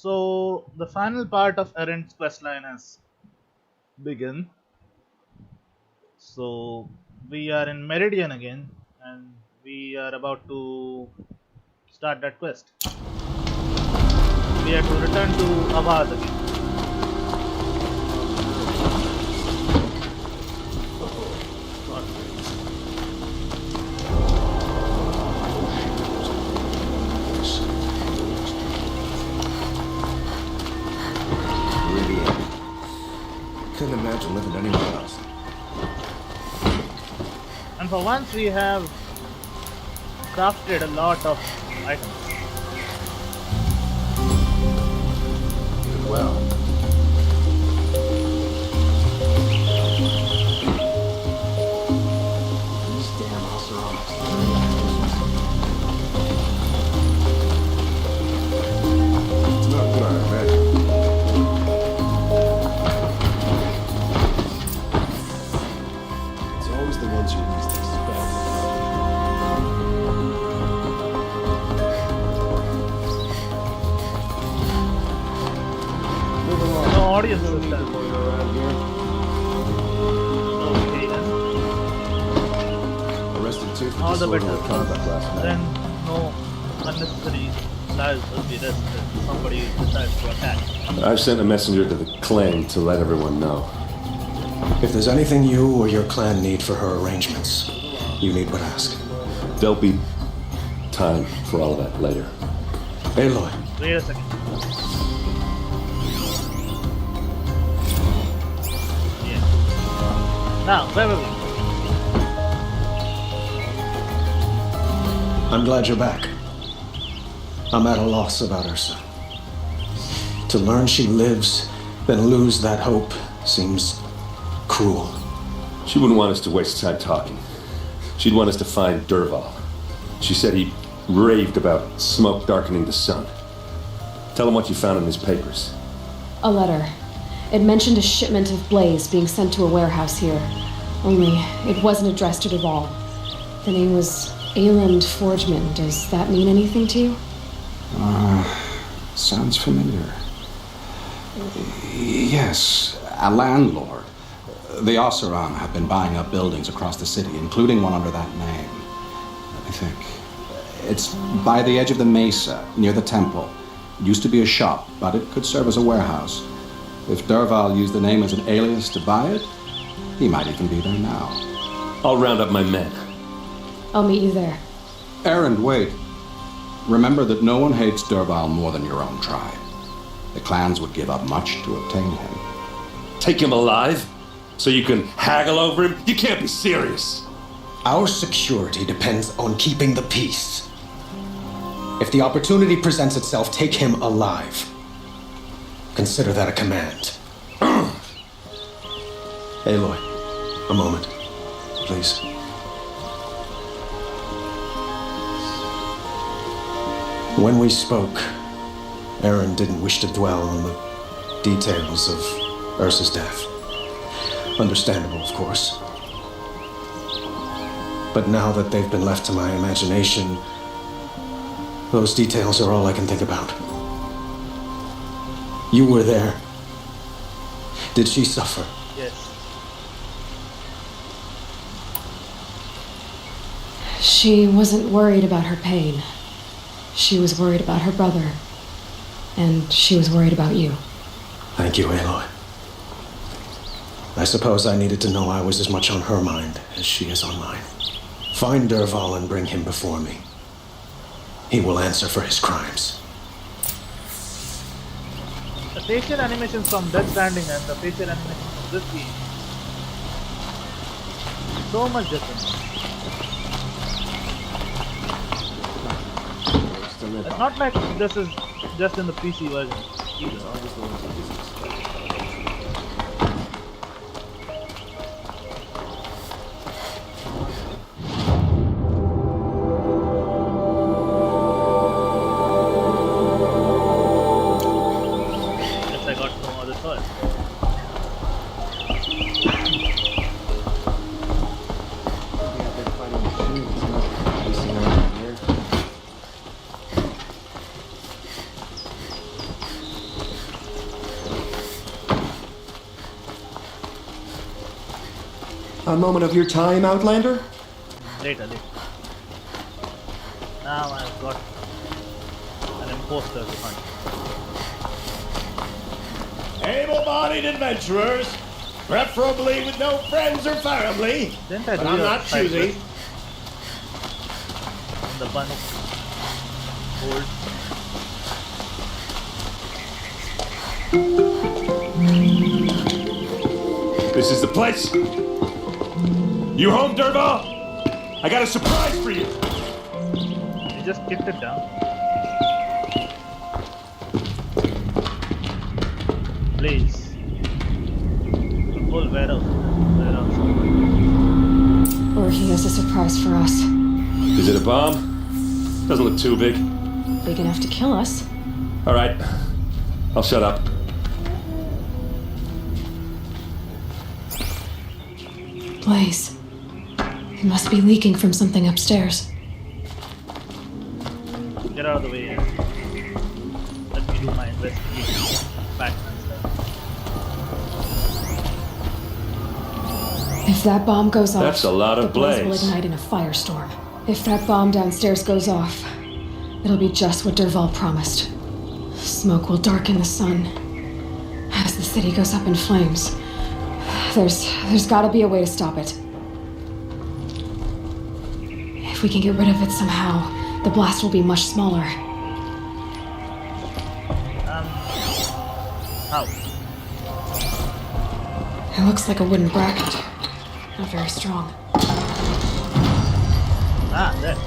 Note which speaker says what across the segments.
Speaker 1: So the final part of Erend's questline has begun. So we are in Meridian again, and we are about to start that quest. We have to return to Avad again.
Speaker 2: Couldn't imagine living anywhere else.
Speaker 1: And for once we have crafted a lot of items.
Speaker 2: Well. These damn Oceroms. It's not what I imagine. It's always the ones you least expect.
Speaker 1: No audience this time.
Speaker 2: Around here.
Speaker 1: Okay then.
Speaker 2: Arrested two for
Speaker 1: All the
Speaker 2: disorderly
Speaker 1: better.
Speaker 2: conduct last night.
Speaker 1: Then no unnecessary lives will be risked if somebody decides to attack.
Speaker 3: I've sent a messenger to the clan to let everyone know.
Speaker 4: If there's anything you or your clan need for her arrangements, you need but ask.
Speaker 3: There'll be time for all of that later.
Speaker 4: Aloy,
Speaker 1: Wait a second. Yeah. Now, where were we?
Speaker 4: I'm glad you're back. I'm at a loss about Ursa. To learn she lives, then lose that hope seems cruel.
Speaker 3: She wouldn't want us to waste time talking. She'd want us to find Derval. She said he raved about smoke darkening the sun. Tell him what you found in his papers.
Speaker 5: A letter. It mentioned a shipment of blaze being sent to a warehouse here. Only, it wasn't addressed to Derval. The name was Ayland Forgeman. Does that mean anything to you?
Speaker 6: Sounds familiar. Yes, a landlord. The Oseram have been buying up buildings across the city, including one under that name. Let me think. It's by the edge of the mesa, near the temple. It used to be a shop, but it could serve as a warehouse. If Derval used the name as an alias to buy it, he might even be there now.
Speaker 3: I'll round up my men.
Speaker 5: I'll meet you there.
Speaker 6: Erend, wait. Remember that no one hates Derval more than your own tribe. The clans would give up much to obtain him.
Speaker 3: Take him alive? So you can haggle over him? You can't be serious.
Speaker 4: Our security depends on keeping the peace. If the opportunity presents itself, take him alive. Consider that a command. Aloy, a moment, please. When we spoke, Aaron didn't wish to dwell on the details of Ursa's death. Understandable, of course. But now that they've been left to my imagination, those details are all I can think about. You were there. Did she suffer?
Speaker 1: Yes.
Speaker 5: She wasn't worried about her pain. She was worried about her brother. And she was worried about you.
Speaker 4: Thank you, Aloy. I suppose I needed to know I was as much on her mind as she is on mine. Find Derval and bring him before me. He will answer for his crimes.
Speaker 1: The facial animations from Death Stranding and the facial animations from this game. So much difference. It's not like this is just in the PC version either. Guess I got no other choice.
Speaker 3: A moment of your time, Outlander?
Speaker 1: Later. Now I've got an imposter to find.
Speaker 7: Able-bodied adventurers, preferably with no friends or family.
Speaker 1: Didn't I
Speaker 7: But
Speaker 1: do
Speaker 7: I'm
Speaker 1: your
Speaker 7: not
Speaker 1: side
Speaker 7: choosy.
Speaker 1: quest? In the bunch. Hold.
Speaker 3: This is the place. You home, Dervahl? I got a surprise for you.
Speaker 1: You just kicked it down. Please. The whole warehouse.
Speaker 5: Or he has a surprise for us.
Speaker 3: Is it a bomb? Doesn't look too big.
Speaker 5: Big enough to kill us.
Speaker 3: All right. I'll shut up.
Speaker 5: Blaze. It must be leaking from something upstairs.
Speaker 1: Get out of the way. Yeah. Let me do my investigation. Back and stuff.
Speaker 5: If that bomb goes off,
Speaker 3: That's a lot of
Speaker 5: the blaze will
Speaker 3: blaze.
Speaker 5: ignite in a firestorm. If that bomb downstairs goes off, it'll be just what Dervahl promised. Smoke will darken the sun as the city goes up in flames. There's gotta be a way to stop it. If we can get rid of it somehow, the blast will be much smaller.
Speaker 1: How?
Speaker 5: It looks like a wooden bracket. Not very strong.
Speaker 1: Ah, there.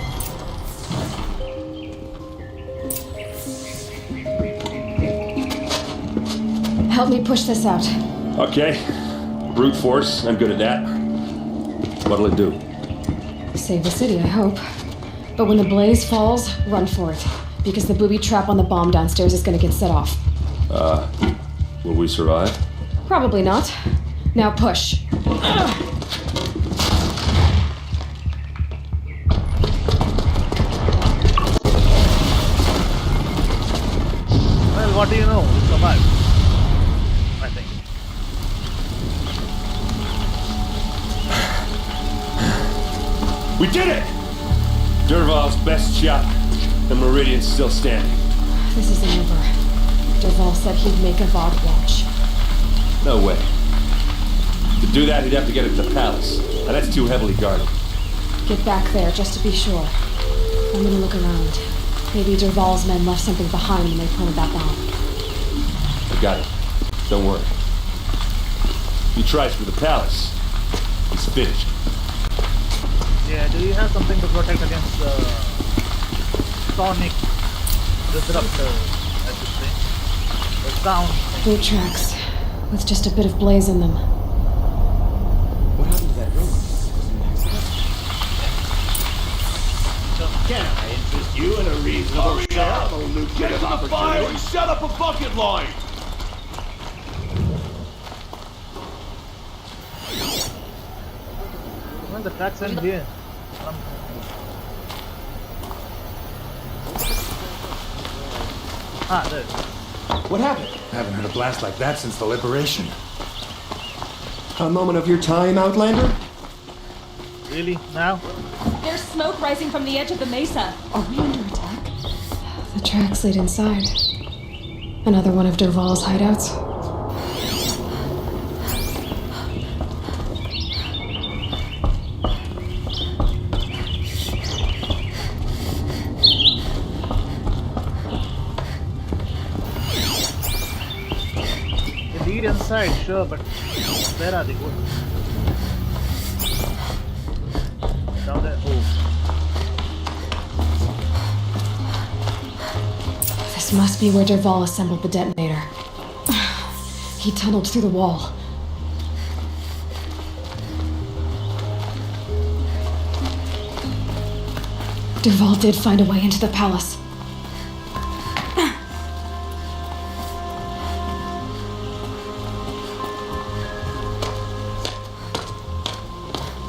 Speaker 5: Help me push this out.
Speaker 3: Okay. Brute force. I'm good at that. What'll it do?
Speaker 5: Save the city, I hope. But when the blaze falls, run for it. Because the booby trap on the bomb downstairs is gonna get set off.
Speaker 3: Will we survive?
Speaker 5: Probably not. Now push.
Speaker 1: Well, what do you know? We survived. I think.
Speaker 3: We did it! Dervahl's best shot. The Meridian's still standing.
Speaker 5: This isn't over. Dervahl said he'd make Avad watch.
Speaker 3: No way. To do that, he'd have to get it to the palace. And that's too heavily guarded.
Speaker 5: Get back there, just to be sure. I'm gonna look around. Maybe Dervahl's men left something behind when they planted that bomb.
Speaker 3: I got it. Don't worry. He tries for the palace. He's finished.
Speaker 1: Yeah, do you have something to protect against sonic disruptor, I should say? The sound.
Speaker 5: Boot tracks, with just a bit of blaze in them.
Speaker 2: What happened to that robot?
Speaker 7: Can I interest you in a reasonable shot of lucrative opportunity?
Speaker 8: Set up a bucket line!
Speaker 1: Well, the tracks end here. There.
Speaker 2: What happened?
Speaker 8: Haven't had a blast like that since the liberation.
Speaker 3: A moment of your time, Outlander?
Speaker 1: Really? Now?
Speaker 9: There's smoke rising from the edge of the mesa. Are we under attack?
Speaker 5: The tracks lead inside. Another one of Dervahl's hideouts.
Speaker 1: They lead inside, sure, but where are they going? Down there? Oh.
Speaker 5: This must be where Dervahl assembled the detonator. He tunneled through the wall. Dervahl did find a way into the palace.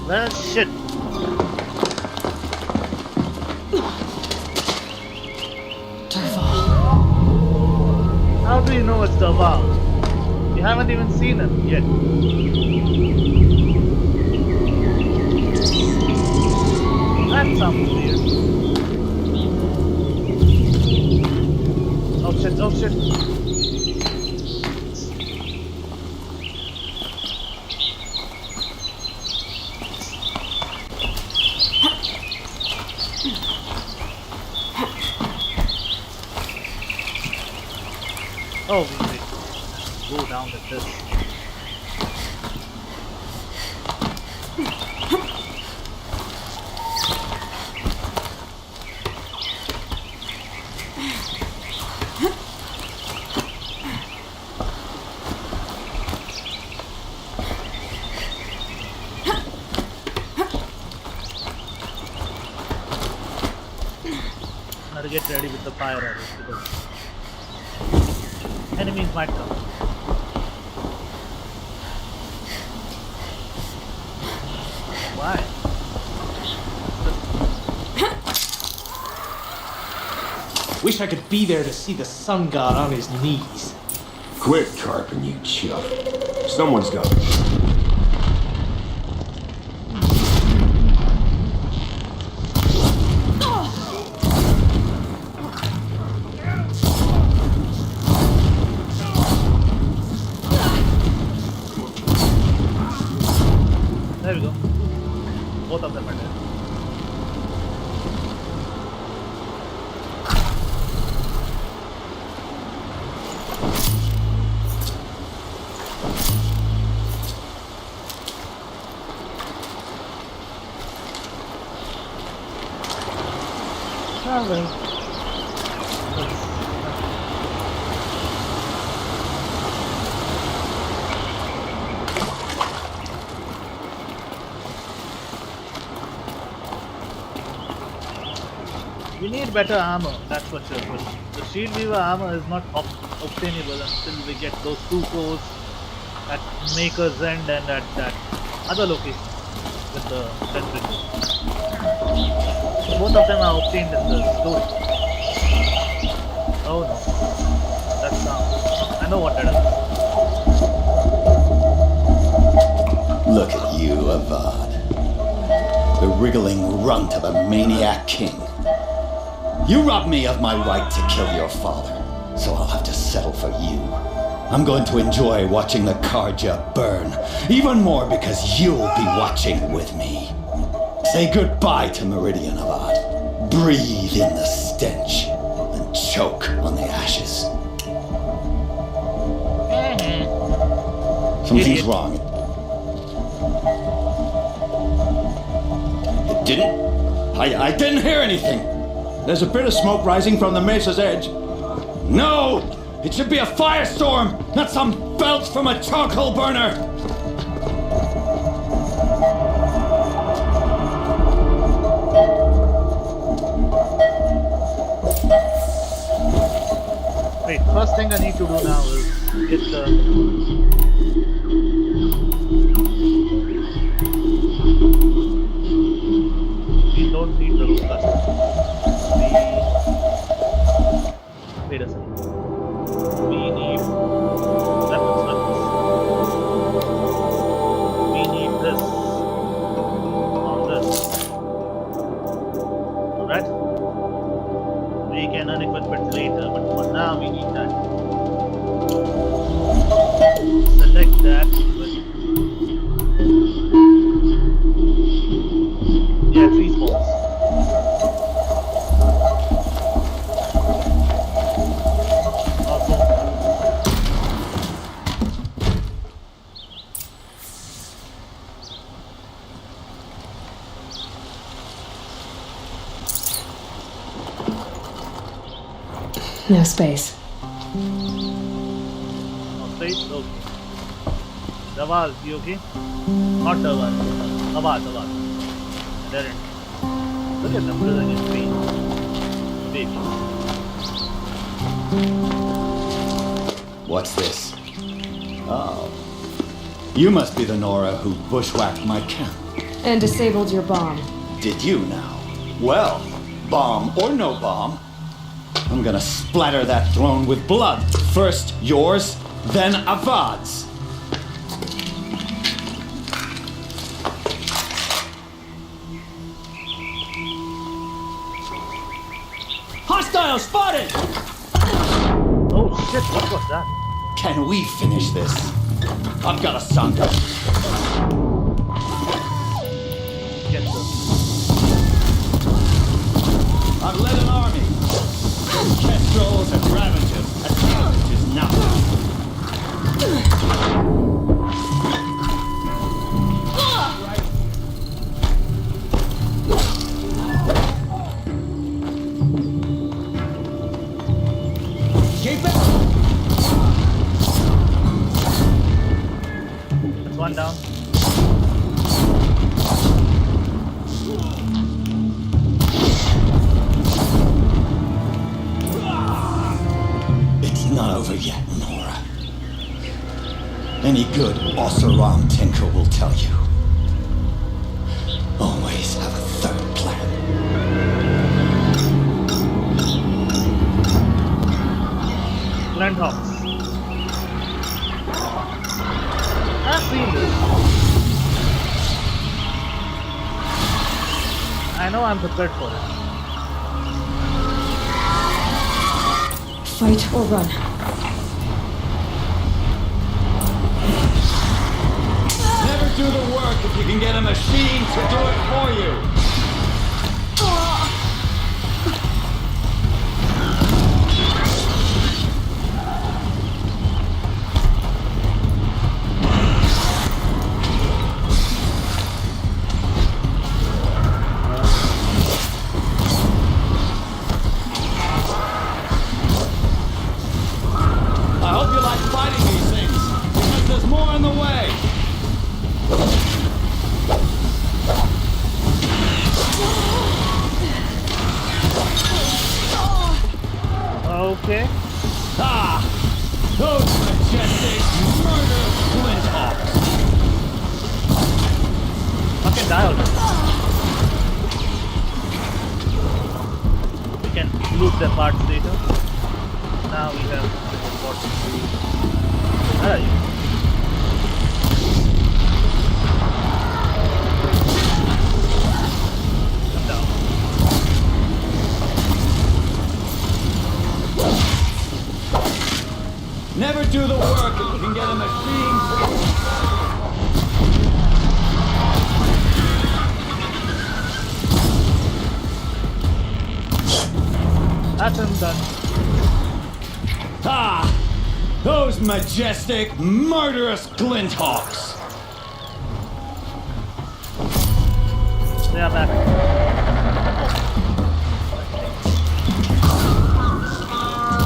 Speaker 1: Well, shit.
Speaker 5: Dervahl.
Speaker 1: How do you know it's Dervahl? You haven't even seen him yet. That sounds weird. Oh shit, oh shit. Oh, we go down with this. Now to get ready with the fire arrows because enemies might come. Why?
Speaker 7: Wish I could be there to see the sun god on his knees.
Speaker 3: Quit carping, you chuff. Someone's got it.
Speaker 1: There we go. Both of them are dead. We need better armor, that's for sure. But the shield weaver armor is not obtainable until we get those two cores at Maker's End and at that other location with the Death Ring. Both of them are obtained in the story. Oh no, that's sound. I know what that is.
Speaker 10: Look at you, Avad. The wriggling runt of a maniac king. You robbed me of my right to kill your father, so I'll have to settle for you. I'm going to enjoy watching the Karja burn, even more because you'll be watching with me. Say goodbye to Meridian, Avad. Breathe in the stench and choke on the ashes. Something's wrong. It didn't? I didn't hear anything. There's a bit of smoke rising from the mesa's edge. No! It should be a firestorm, not some belch from a charcoal burner!
Speaker 1: Wait, first thing I need to do now is get the... We don't need the root cluster. Wait a second. We need weapons. We need this on this. Alright? We can unequip it later, but for now we need that. Select that. Yeah, 3 spawns.
Speaker 5: No space.
Speaker 1: No space? Okay. Dawal, you okay? Not Dawal. Awad. There it is. Look at them breathing in pain. Baby.
Speaker 10: What's this? Oh. You must be the Nora who bushwhacked my camp.
Speaker 5: And disabled your bomb.
Speaker 10: Did you now? Well, bomb or no bomb, I'm gonna splatter that throne with blood. First yours, then Avad's. Hostile spotted!
Speaker 1: Oh shit, what was that?
Speaker 10: Can we finish this? I've got a sun gun.
Speaker 1: Get this.
Speaker 10: I've led an army. Kestrels and Ravagers. Advantage is nothing. Keep it!
Speaker 1: That's one down.
Speaker 10: It's not over yet, Nora. Any good Ossaram tinker will tell you. Always have a third plan.
Speaker 1: Glinthawks. I've seen this. I know I'm prepared for it.
Speaker 5: Fight or run.
Speaker 10: Never do the work if you can get a machine to do it for you. I hope you like fighting these things, because there's more in the way.
Speaker 1: Okay.
Speaker 10: Ah! Those majestic murder Glinthawks!
Speaker 1: Fucking die already. We can loot their parts later. Now we have what to do. Where are you? Come down.
Speaker 10: Never do the work if you can get a machine to...
Speaker 1: That's him done.
Speaker 10: Ah! Those majestic, murderous Glinthawks!
Speaker 1: They are back.
Speaker 10: I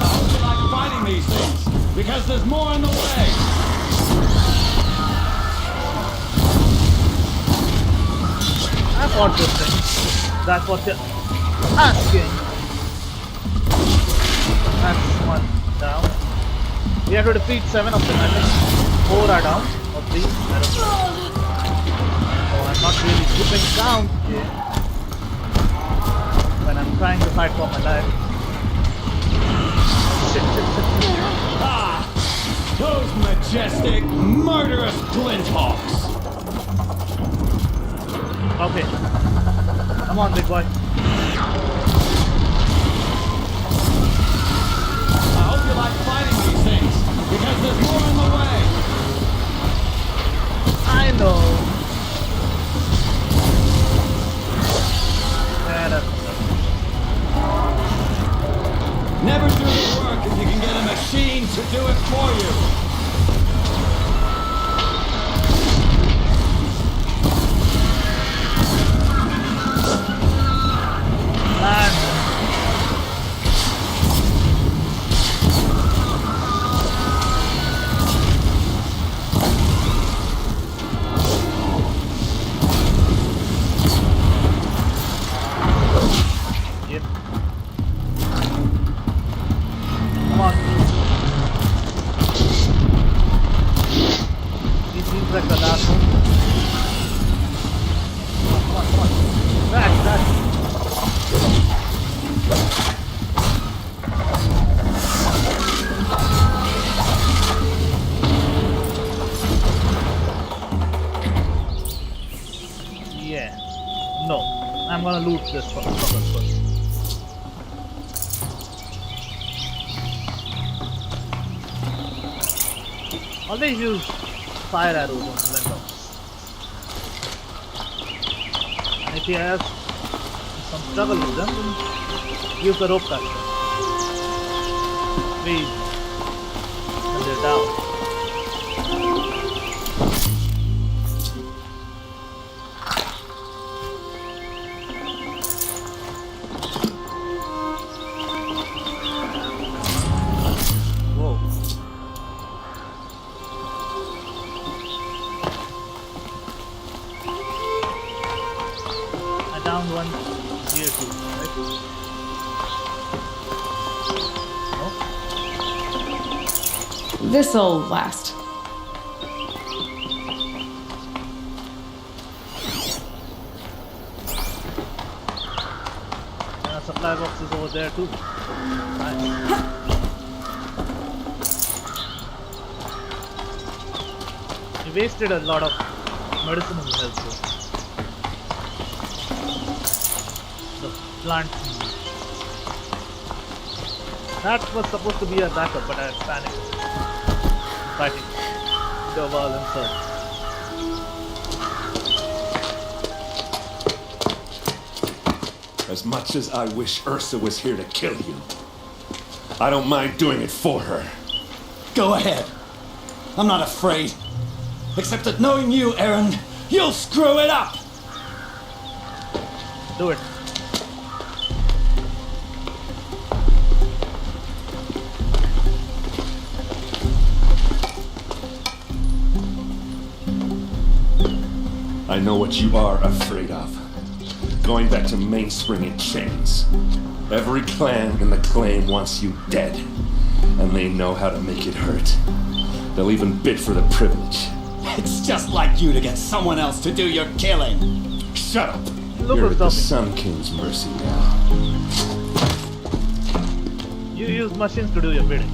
Speaker 10: hope you like fighting these things, because there's more in the way.
Speaker 1: I fought this thing. That's what you're asking. That's one down. We have to defeat 7 of them, I think. 4 are down. Or 3. I don't know. Oh, I'm not really keeping count here. When I'm trying to fight for my life. Shit.
Speaker 10: Ah! Those majestic, murderous Glinthawks!
Speaker 1: Okay. Come on, big boy.
Speaker 10: I hope you like fighting these things, because there's more in the way.
Speaker 1: I know. Yeah, that's
Speaker 10: Never do the work if you can get a machine to do it for you.
Speaker 1: land. Yep. Come on. This seems like the last one. Come on, come on. Back. Yeah. No. I'm gonna loot this first. Always use fire arrows on Glinthawks. And if he has some struggle with them, then use the rope caster. Please. And they're down. Whoa. I downed one here too, right? No?
Speaker 5: This'll last.
Speaker 1: Supply box is over there too. Nice. He wasted a lot of medicinal health though. The plant. That was supposed to be a backup, but I panicked. Fighting the wall himself.
Speaker 3: As much as I wish Ursa was here to kill you, I don't mind doing it for her.
Speaker 10: Go ahead. I'm not afraid. Except that knowing you, Aaron, you'll screw it up!
Speaker 1: Do it.
Speaker 3: I know what you are afraid of. Going back to Mainspring in chains. Every clan in the claim wants you dead. And they know how to make it hurt. They'll even bid for the privilege.
Speaker 10: It's just like you to get someone else to do your killing.
Speaker 3: Shut up!
Speaker 1: Look
Speaker 3: You're
Speaker 1: what's
Speaker 3: at the
Speaker 1: up.
Speaker 3: Sun King's mercy now.
Speaker 1: You use machines to do your bidding.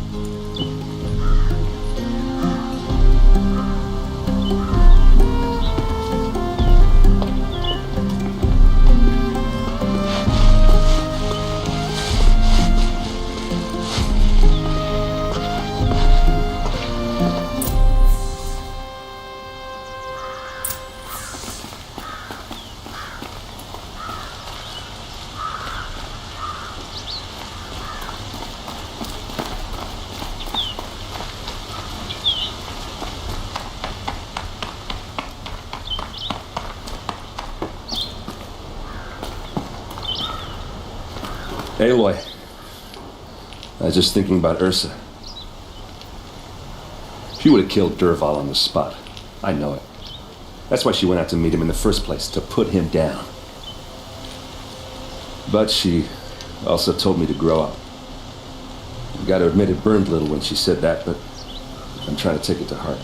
Speaker 3: Aloy, I was just thinking about Ursa. She would have killed Dervahl on the spot. I know it. That's why she went out to meet him in the first place, to put him down. But she also told me to grow up. I gotta admit it burned a little when she said that, but I'm trying to take it to heart.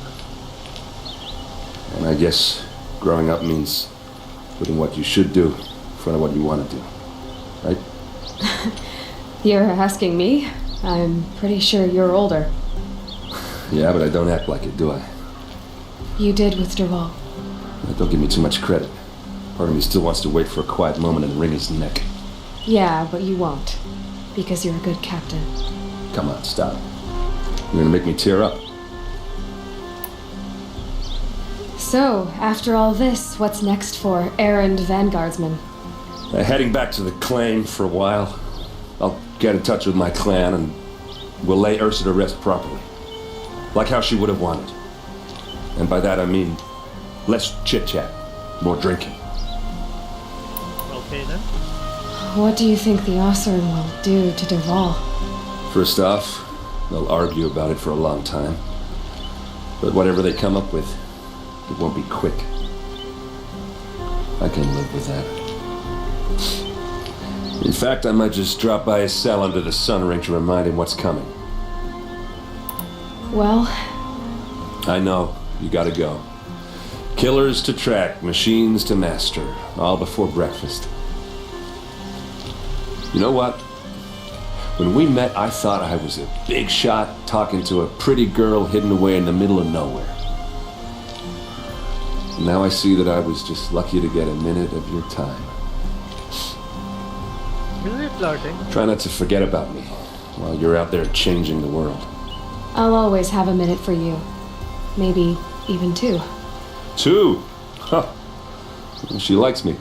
Speaker 3: And I guess growing up means putting what you should do in front of what you want to do. Right?
Speaker 5: You're asking me? I'm pretty sure you're older.
Speaker 3: Yeah, but I don't act like it, do I?
Speaker 5: You did with Dervahl.
Speaker 3: Don't give me too much credit. Part of me still wants to wait for a quiet moment and wring his neck.
Speaker 5: Yeah, but you won't. Because you're a good captain.
Speaker 3: Come on, stop. You're gonna make me tear up.
Speaker 5: So, after all this, what's next for errand vanguardsman?
Speaker 3: Heading back to the claim for a while. I'll get in touch with my clan and we'll lay Ursa to rest properly. Like how she would have wanted. And by that I mean less chit-chat, more drinking.
Speaker 1: Okay then.
Speaker 5: What do you think the Oseram will do to Dervahl?
Speaker 3: First off, they'll argue about it for a long time. But whatever they come up with, it won't be quick. I can live with that. In fact, I might just drop by his cell under the sun ring to remind him what's coming.
Speaker 5: Well,
Speaker 3: I know, you gotta go. Killers to track, machines to master, all before breakfast. You know what? When we met, I thought I was a big shot talking to a pretty girl hidden away in the middle of nowhere. Now I see that I was just lucky to get a minute of your time.
Speaker 1: Is he flirting?
Speaker 3: Try not to forget about me while you're out there changing the world.
Speaker 5: I'll always have a minute for you. Maybe even 2.
Speaker 3: 2? Huh. She likes me.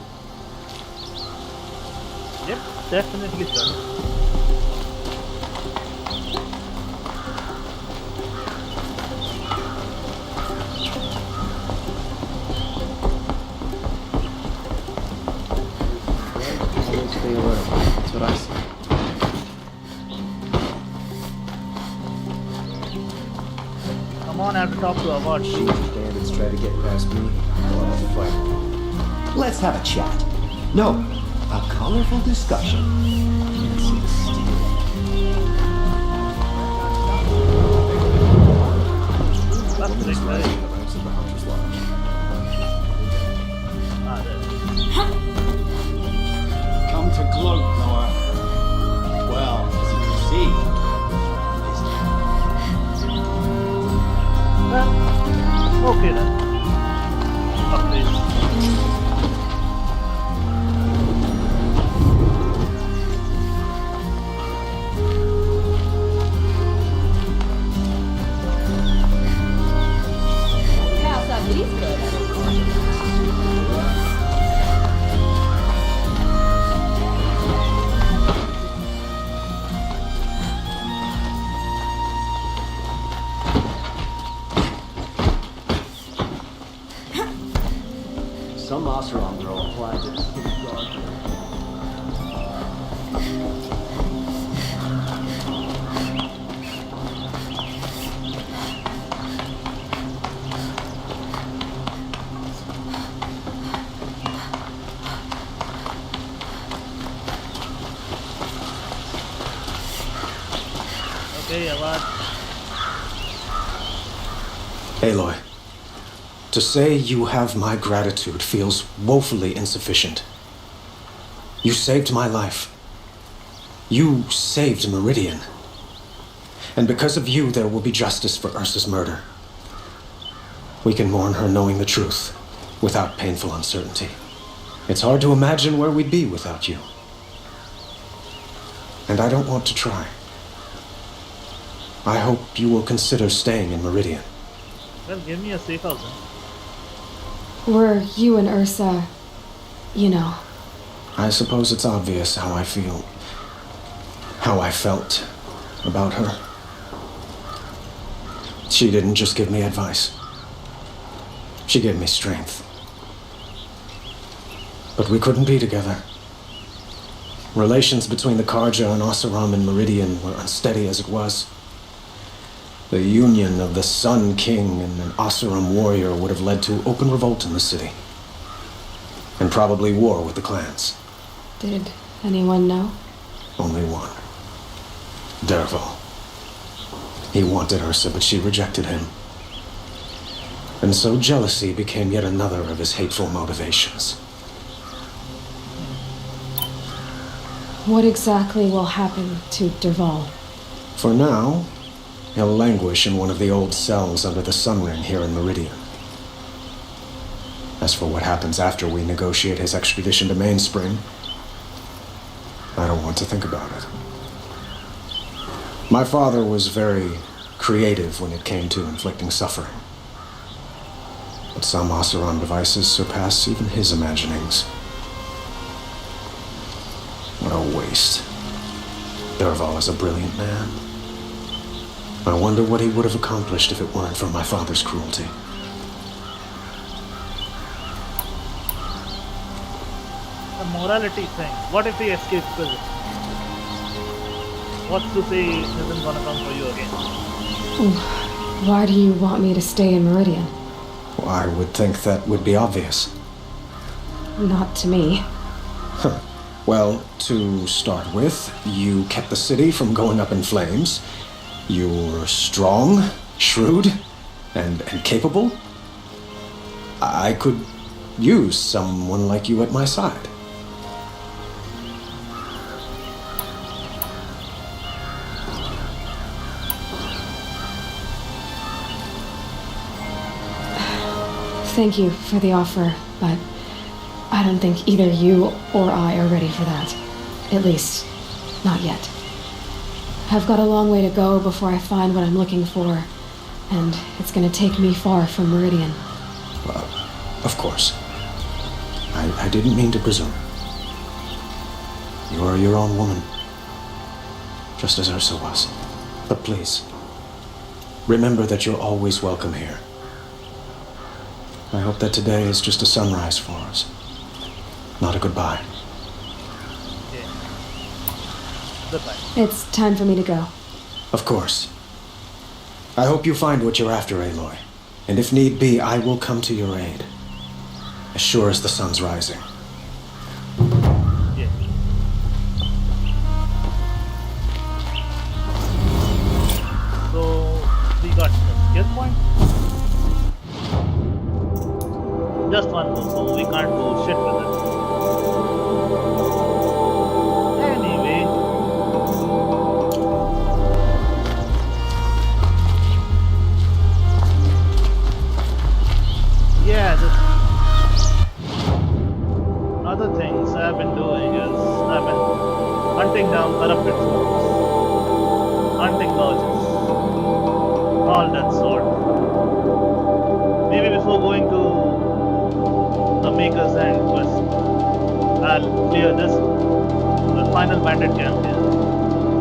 Speaker 1: Yep, definitely so.
Speaker 11: Always stay alert. That's what I say.
Speaker 1: Come on, I have to talk to Award.
Speaker 11: Shoot, bandits try to get past me. I'll have to fight.
Speaker 10: Let's have a chat. No, a colorful discussion. Let's see the steel.
Speaker 1: That's the next guy. Ah, there.
Speaker 10: Come to gloat, Noah. Well, as you can see,
Speaker 1: Well, okay then. Fuck this.
Speaker 9: Pass up these good.
Speaker 11: Some Oseram girl applied to this guard.
Speaker 1: Okay, Award.
Speaker 4: Aloy, to say you have my gratitude feels woefully insufficient. You saved my life. You saved Meridian. And because of you, there will be justice for Ursa's murder. We can mourn her knowing the truth, without painful uncertainty. It's hard to imagine where we'd be without you. And I don't want to try. I hope you will consider staying in Meridian.
Speaker 1: Well, give me a safe house then.
Speaker 5: Were you and Ursa, you know.
Speaker 4: I suppose it's obvious how I feel. How I felt about her. She didn't just give me advice. She gave me strength. But we couldn't be together. Relations between the Karja and Oseram and Meridian were unsteady as it was. The union of the Sun King and an Oseram warrior would have led to open revolt in the city. And probably war with the clans.
Speaker 5: Did anyone know?
Speaker 4: Only one. Derval. He wanted Ursa, but she rejected him. And so jealousy became yet another of his hateful motivations.
Speaker 5: What exactly will happen to Derval?
Speaker 4: For now, he'll languish in one of the old cells under the Sun Ring here in Meridian. As for what happens after we negotiate his extradition to Mainspring, I don't want to think about it. My father was very creative when it came to inflicting suffering. But some Oseram devices surpass even his imaginings. What a waste. Derval is a brilliant man. I wonder what he would have accomplished if it weren't for my father's cruelty.
Speaker 1: The morality thing. What if he escapes prison? What's to say he isn't gonna come for you again?
Speaker 5: Why do you want me to stay in Meridian?
Speaker 4: Well, I would think that would be obvious.
Speaker 5: Not to me.
Speaker 4: Huh. Well, to start with, you kept the city from going up in flames. You're strong, shrewd, and capable. I could use someone like you at my side.
Speaker 5: Thank you for the offer, but I don't think either you or I are ready for that. At least, not yet. I've got a long way to go before I find what I'm looking for, And it's gonna take me far from Meridian.
Speaker 4: Well, of course. I didn't mean to presume. You are your own woman. Just as Ursa was. But please, remember that you're always welcome here. I hope that today is just a sunrise for us. Not a goodbye.
Speaker 1: Okay. Goodbye.
Speaker 5: It's time for me to go.
Speaker 4: Of course. I hope you find what you're after, Aloy. And if need be, I will come to your aid. As sure as the sun's rising.
Speaker 1: Yeah. So we got the skill point. Just one more, so we can't do shit with it. Anyway. Yeah, the other things I've been doing is I've been hunting down corrupted souls, hunting lodges, all that sort. Maybe before going to the Maker's End quest, I'll clear this, the final bandit camp here.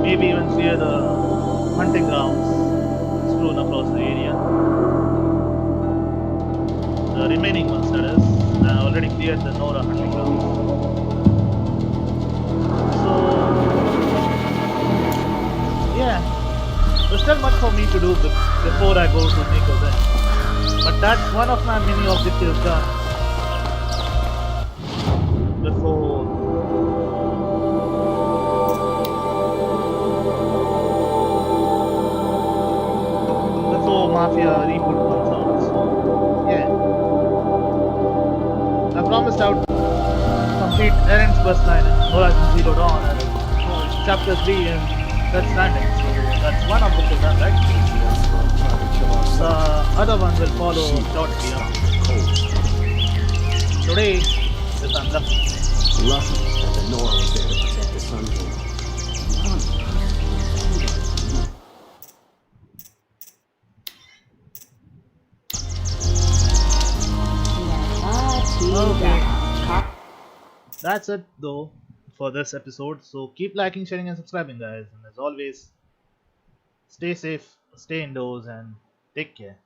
Speaker 1: Maybe even clear the hunting grounds strewn across the area. The remaining ones, that is. I already cleared the Nora hunting grounds. So, yeah. There's still much for me to do before I go to Maker's End. But that's one of my mini objectives done. Before mafia reboot comes out. So, yeah. I promised I would complete Erin's questline in Horizon Zero Dawn and Chapter 3 in Stranding. So that's one objective done, right? The other one will follow shortly after. Today, if I'm lucky.
Speaker 11: Lucky that the Nora was there to protect the Sun King.
Speaker 1: Okay. That's it though for this episode. So keep liking, sharing, and subscribing, guys. And as always, stay safe, stay indoors, and take care.